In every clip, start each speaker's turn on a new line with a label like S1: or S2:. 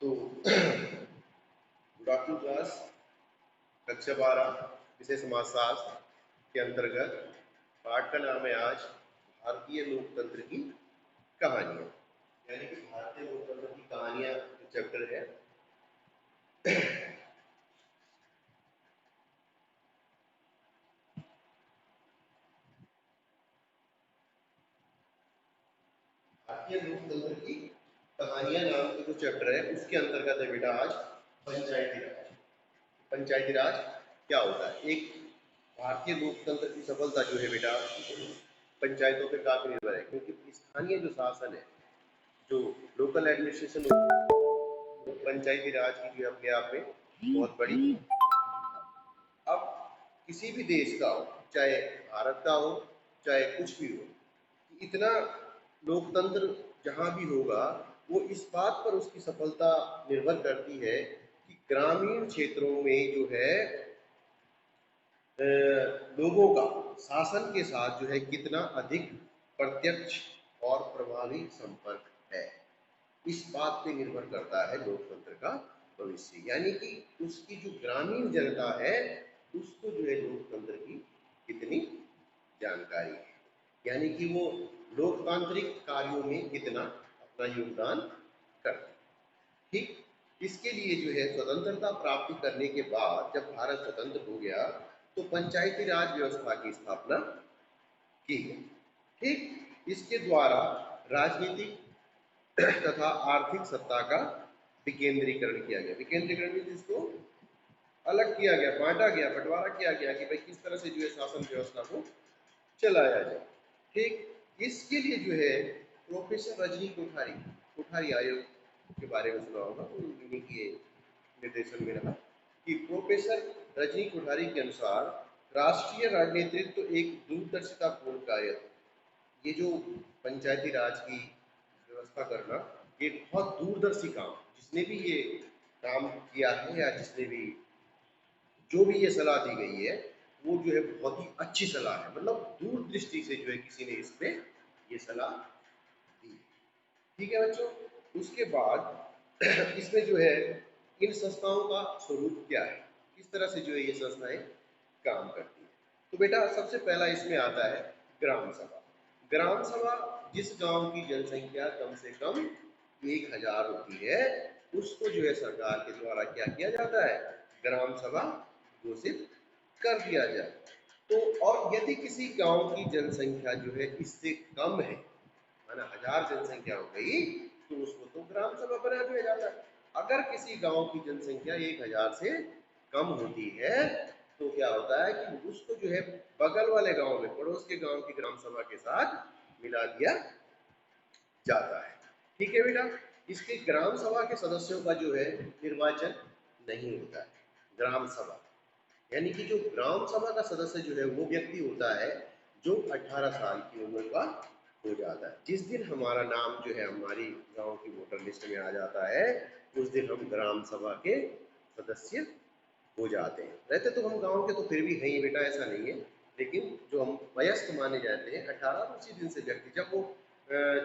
S1: तो good afternoon class. कक्षा 12 विषय समाजशास्त्र के अंतर्गत पाठ का नाम है आज भारतीय लोकतंत्र की कहानियां, यानी कि भारतीय लोकतंत्र की कहानियां जो चैप्टर है। भारतीय लोकतंत्र की कहानियां नाम का जो चैप्टर है उसके अंतर्गत है बेटा आज पंचायती राज। पंचायती राज क्या होता है? एक भारतीय लोकतंत्र की सफलता जो है बेटा पंचायतों पे काफी निर्भर है, क्योंकि स्थानीय जो शासन है, जो लोकल एडमिनिस्ट्रेशन, पंचायती राज की जो अपने आप में बहुत बड़ी। अब किसी भी देश का हो, चाहे भारत का हो चाहे कुछ भी हो, इतना लोकतंत्र जहां भी होगा वो इस बात पर उसकी सफलता निर्भर करती है कि ग्रामीण क्षेत्रों में जो है लोगों का शासन के साथ जो है कितना अधिक प्रत्यक्ष और प्रभावी संपर्क है। इस बात पे निर्भर करता है लोकतंत्र का भविष्य, यानी कि उसकी जो ग्रामीण जनता है उसको जो है लोकतंत्र की कितनी जानकारी है, यानी कि वो लोकतांत्रिक कार्यों में कितना अपना योगदान करते हैं। ठीक, इसके लिए जो है स्वतंत्रता प्राप्ति करने के बाद जब भारत स्वतंत्र हो गया तो पंचायती राज व्यवस्था की स्थापना की गई। ठीक, इसके द्वारा राजनीतिक तथा आर्थिक सत्ता का विकेंद्रीकरण किया गया। विकेंद्रीकरण में इसको अलग किया गया, बांटा गया, बंटवारा किया गया कि भाई किस तरह से जो है शासन व्यवस्था को चलाया जाए। ठीक, इसके लिए जो है प्रोफेसर रजनी कोठारी, कोठारी आयोग के बारे में सुना होगा, उन्हीं के निर्देशन में रहा कि प्रोफेसर रजनी कोठारी के अनुसार राष्ट्रीय राजनीतिक तो एक दूरदर्शितापूर्ण कार्य था। ये जो पंचायती राज की व्यवस्था करना ये बहुत दूरदर्शी काम, जिसने भी ये काम किया है या जिसने भी जो भी ये सलाह दी गई है वो जो है बहुत ही अच्छी सलाह है, मतलब दूरदृष्टि से जो है किसी ने इस पे ये सलाह दी। ठीक है बच्चों, उसके बाद इसमें जो है इन संस्थाओं का स्वरूप क्या है, किस तरह से जो है ये संस्थाएं काम करती है। तो बेटा सबसे पहला इसमें आता है ग्राम सभा। ग्राम सभा जिस गांव की जनसंख्या कम से कम 1000 होती है उसको जो है सरकार के द्वारा क्या किया जाता है, ग्राम सभा घोषित कर दिया जाए। तो और यदि किसी गांव की जनसंख्या जो है इससे कम है, माना 1000 जनसंख्या हो गई, तो उसको तो ग्राम सभा बना दिया जाता है। अगर किसी गांव की जनसंख्या 1000 से कम होती है तो क्या होता है कि उसको जो है बगल वाले गांव में, पड़ोस के गांव की ग्राम सभा के साथ मिला दिया जाता है। ठीक है बेटा, इसके ग्राम सभा के सदस्यों का जो है निर्वाचन नहीं होता है। ग्राम सभा यानी कि जो ग्राम सभा का सदस्य जो है वो व्यक्ति होता है जो 18 साल की उम्र का हो जाता है। जिस दिन हमारा नाम जो है हमारी गांव की वोटर लिस्ट में आ जाता है उस दिन हम ग्राम सभा के सदस्य हो जाते हैं। रहते तो हम गांव के तो फिर भी हैं ही बेटा, ऐसा नहीं है, लेकिन जो हम वयस्क माने जाते हैं 18, उसी दिन से व्यक्ति जब वो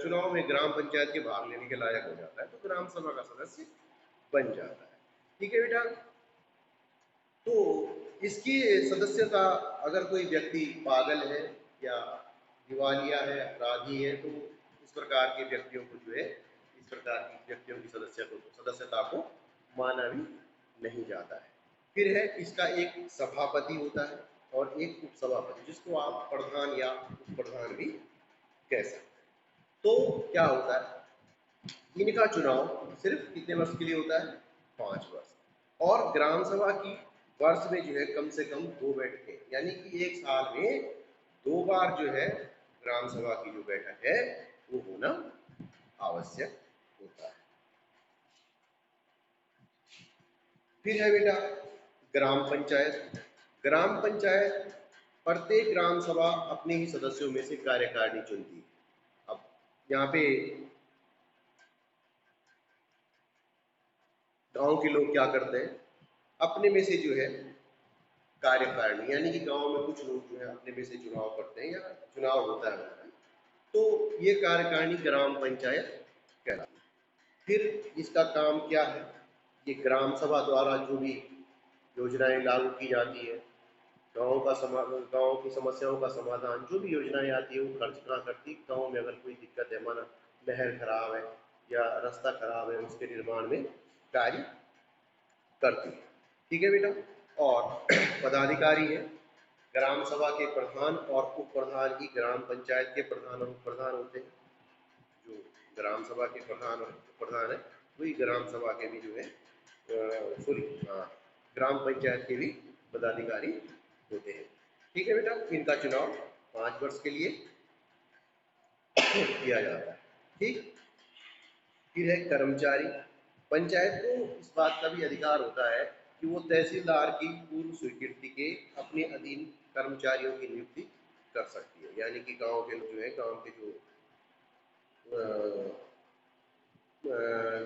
S1: चुनाव में ग्राम पंचायत के भाग लेने के लायक हो जाता है तो ग्राम सभा का सदस्य बन जाता है। ठीक है बेटा, तो इसकी सदस्यता अगर कोई व्यक्ति पागल है या दिवालिया है, अपराधी है, तो इस प्रकार के व्यक्तियों को जो है इस प्रकार की व्यक्तियों की सदस्यता को माना भी नहीं जाता है। फिर है इसका एक सभापति होता है और एक उपसभापति, जिसको आप प्रधान या उप प्रधान भी कह सकते हैं। तो क्या होता है, इनका चुनाव सिर्फ कितने वर्ष के लिए होता है, 5 वर्ष। और ग्राम सभा की वर्ष में जो है कम से कम 2 बैठकें, यानी कि एक साल में 2 बार जो है ग्राम सभा की जो बैठक है वो होना आवश्यक होता है। फिर है बेटा ग्राम पंचायत। ग्राम पंचायत प्रत्येक ग्राम सभा अपने ही सदस्यों में से कार्यकारिणी चुनती है। अब यहाँ पे गांव के लोग क्या करते हैं, अपने में से जो है कार्यकारिणी, यानी कि गांव में कुछ लोग जो है अपने में से चुनाव करते हैं या चुनाव होता है, तो ये कार्यकारिणी ग्राम पंचायत कहलाती है। फिर इसका काम क्या है? ये ग्राम सभा द्वारा जो भी योजनाएं लागू की जाती है, गाँव की समस्याओं का समाधान, जो भी योजनाएं आती है वो खर्च कहाँ करती है? गाँव में अगर कोई दिक्कत है, माना नहर खराब है या रास्ता खराब है, उसके निर्माण में कार्य करती है। ठीक है बेटा। और पदाधिकारी है, ग्राम सभा के प्रधान और उप प्रधान ही ग्राम पंचायत के प्रधान और उप प्रधान होते हैं। जो ग्राम सभा के प्रधान और उप प्रधान है, वही ग्राम सभा के भी जो है सॉरी ग्राम पंचायत के भी पदाधिकारी होते हैं। ठीक है बेटा। इनका चुनाव 5 वर्ष के लिए किया जाता है। ठीक। फिर है कर्मचारी। पंचायत को इस बात का भी अधिकार होता है कि वो तहसीलदार की पूर्व स्वीकृति के अपने अधीन कर्मचारियों की नियुक्ति कर सकती है। यानी कि गांव के लोग जो है, गांव के जो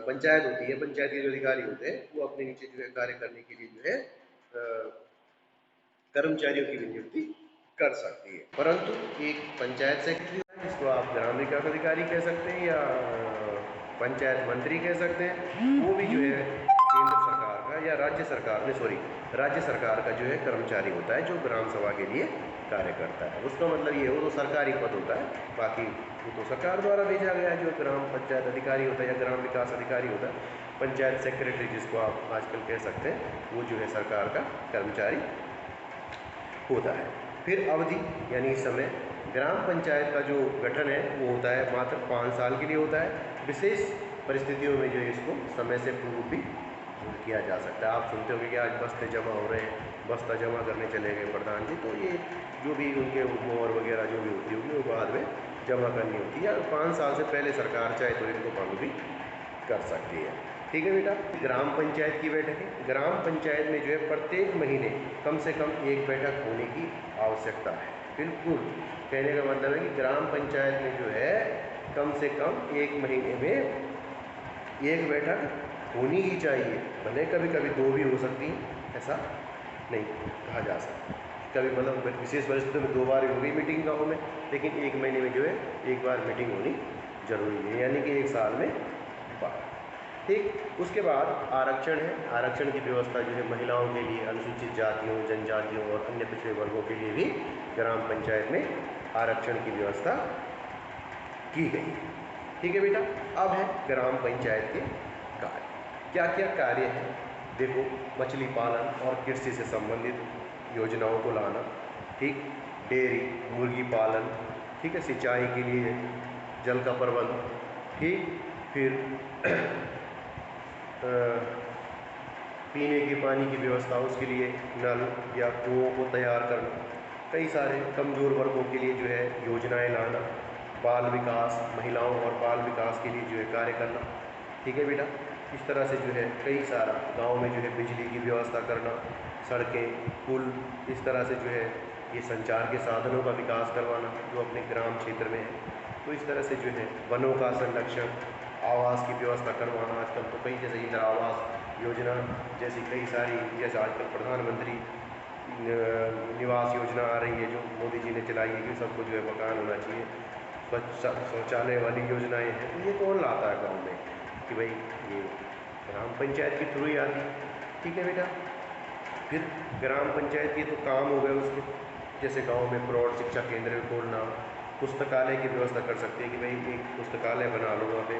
S1: पंचायत होती है, पंचायत के जो अधिकारी होते हैं, वो अपने नीचे जो है कार्य करने के लिए जो है कर्मचारियों की भी नियुक्ति कर सकती है। परंतु एक पंचायत सेक्रेटरी, जिसको आप ग्राम विकास अधिकारी कह सकते हैं या पंचायत मंत्री कह सकते हैं, वो भी जो है केंद्र सरकार का या राज्य सरकार में राज्य सरकार का जो है कर्मचारी होता है, जो ग्राम सभा के लिए कार्य करता है। उसका मतलब ये वो तो सरकारी पद होता है, बाकी वो तो सरकार द्वारा भेजा गया है। जो ग्राम पंचायत अधिकारी होता है या ग्राम विकास अधिकारी होता है, पंचायत सेक्रेटरी जिसको आप आजकल कह सकते हैं, वो जो है सरकार का कर्मचारी होता है। फिर अवधि यानी समय, ग्राम पंचायत का जो गठन है वो होता है मात्र 5 साल के लिए होता है। विशेष परिस्थितियों में जो है इसको समय से पूर्व भी किया जा सकता है। आप सुनते होंगे कि आज बस्ते जमा हो रहे हैं, बस्ता जमा करने चले गए प्रधान जी, तो ये जो भी उनके मोहर वगैरह जो भी होती होगी वो बाद में जमा करनी होती है, या 5 साल से पहले सरकार चाहे तो इनको भंग भी कर सकती है। ठीक है बेटा। ग्राम पंचायत की बैठक है। ग्राम पंचायत में जो है प्रत्येक महीने कम से कम एक बैठक होने की आवश्यकता है। बिल्कुल, कहने का मतलब है कि ग्राम पंचायत में जो है कम से कम एक महीने में एक बैठक होनी ही चाहिए। भले कभी कभी 2 भी हो सकती हैं, ऐसा नहीं कहा जा सकता। कभी मतलब विशेष परिस्थितियों में 2 बार हो गई मीटिंग गाँव में, लेकिन एक महीने में जो है एक बार मीटिंग होनी जरूरी है, यानी कि 1 साल में बार। ठीक। उसके बाद आरक्षण है। आरक्षण की व्यवस्था जो है महिलाओं के लिए, अनुसूचित जातियों, जनजातियों और अन्य पिछड़े वर्गों के लिए भी ग्राम पंचायत में आरक्षण की व्यवस्था की गई। ठीक है बेटा। अब है ग्राम पंचायत के कार्य। क्या क्या कार्य हैं? देखो, मछली पालन और कृषि से संबंधित योजनाओं को लाना। ठीक। डेयरी, मुर्गी पालन। ठीक है। सिंचाई के लिए जल का प्रबंध। ठीक। फिर पीने के पानी की व्यवस्था, उसके लिए नल या कुओं को तैयार करना। कई सारे कमज़ोर वर्गों के लिए जो है योजनाएं लाना। बाल विकास, महिलाओं और बाल विकास के लिए जो है कार्य करना। ठीक है बेटा। इस तरह से जो है कई सारा गांव में जो है बिजली की व्यवस्था करना, सड़कें, पुल, इस तरह से जो है ये संचार के साधनों का विकास करवाना जो अपने ग्राम क्षेत्र में है। तो इस तरह से जो है वनों का संरक्षण, आवास की व्यवस्था करवाना। आजकल तो कई जैसे इंदिरा आवास योजना जैसी कई सारी, जैसे आजकल प्रधानमंत्री निवास योजना आ रही है जो मोदी जी ने चलाई है कि सबको जो है मकान होना चाहिए, स्वच्छ शौचालय वाली योजनाएं हैं। तो ये कौन लाता है गाँव में? कि भाई ये ग्राम पंचायत के थ्रू ही आती। ठीक है बेटा। फिर ग्राम पंचायत के तो काम हो गए उसके, जैसे गांव में प्रौढ़ शिक्षा केंद्र खोलना, पुस्तकालय की व्यवस्था कर सकते हैं कि भाई एक पुस्तकालय बना लो, वहाँ पे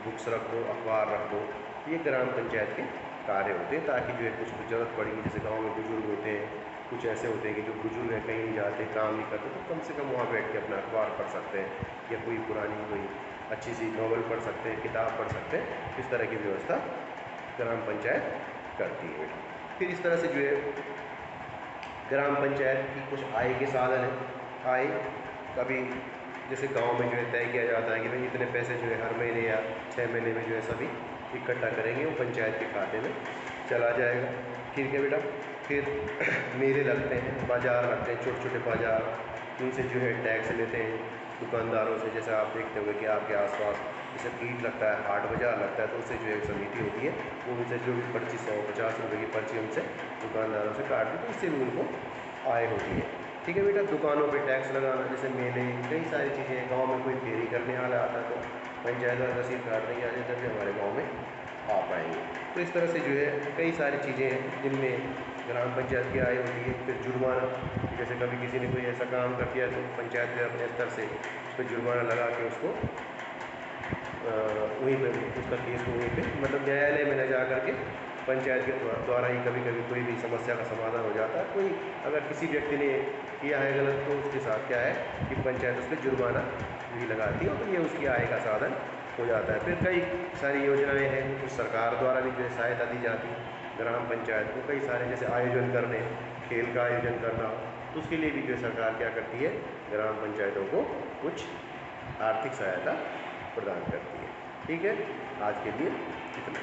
S1: बुक्स रख दो, अखबार रख दो। ये ग्राम पंचायत के कार्य होते हैं, ताकि जो है कुछ ज़रूरत पड़ेगी, जैसे गांव में बुजुर्ग होते हैं, कुछ ऐसे होते हैं कि जो बुजुर्ग हैं, कहीं नहीं जाते, काम नहीं करते, तो कम से कम वहाँ बैठ के अपना अखबार पढ़ सकते हैं या कोई पुरानी कोई अच्छी सी नॉवल पढ़ सकते हैं, किताब पढ़ सकते हैं। इस तरह की व्यवस्था ग्राम पंचायत करती है बेटा। फिर इस तरह से जो है ग्राम पंचायत की कुछ आय के साधन है। आय कभी जैसे गांव में जो है तय किया जाता है कि भाई इतने पैसे जो है हर महीने या 6 महीने में जो है सभी इकट्ठा करेंगे, वो पंचायत के खाते में चला जाएगा। ठीक है बेटा। फिर मेले लगते हैं, बाज़ार लगते हैं, छोटे छोटे बाज़ार, उनसे जो है टैक्स लेते हैं दुकानदारों से। जैसे आप देखते होंगे कि आपके आसपास जैसे ईट लगता है, हाट बाज़ार लगता है, तो उससे जो है समिति होती है, वो उनसे जो भी पर्ची 150 रुपये की पर्ची उनसे दुकानदारों से काट दी, तो इससे भी उनको आय होती है। ठीक है बेटा। दुकानों पे टैक्स लगाना, जैसे मेले, कई सारी चीज़ें, गांव में कोई फेरी करने वाला आता है तो पंचायत वाला रसीद कार्ड नहीं आ जाए तभी हमारे गाँव में आ पाएंगे। तो इस तरह से जो है कई सारी चीज़ें हैं जिनमें ग्राम पंचायत की आय होती है। फिर जुर्माना, जैसे कभी किसी ने कोई ऐसा काम कर दिया तो पंचायत ने अपने स्तर से उस पर जुर्माना लगा के उसको वहीं पे उसका केस को वहीं पे मतलब न्यायालय में ले जा करके पंचायत के द्वारा ही कभी कभी कोई भी समस्या का समाधान हो जाता है। कोई अगर किसी व्यक्ति ने किया है गलत तो उसके साथ क्या है कि पंचायत उस पर जुर्माना भी लगाती है, तो ये उसकी आय का साधन हो जाता है। फिर कई सारी योजनाएं हैं कुछ सरकार द्वारा भी जो है सहायता दी जाती है ग्राम पंचायत को, कई सारे जैसे आयोजन करने, खेल का आयोजन करना हो तो उसके लिए भी जो सरकार क्या करती है ग्राम पंचायतों को कुछ आर्थिक सहायता प्रदान करती है। ठीक है, आज के लिए इतना।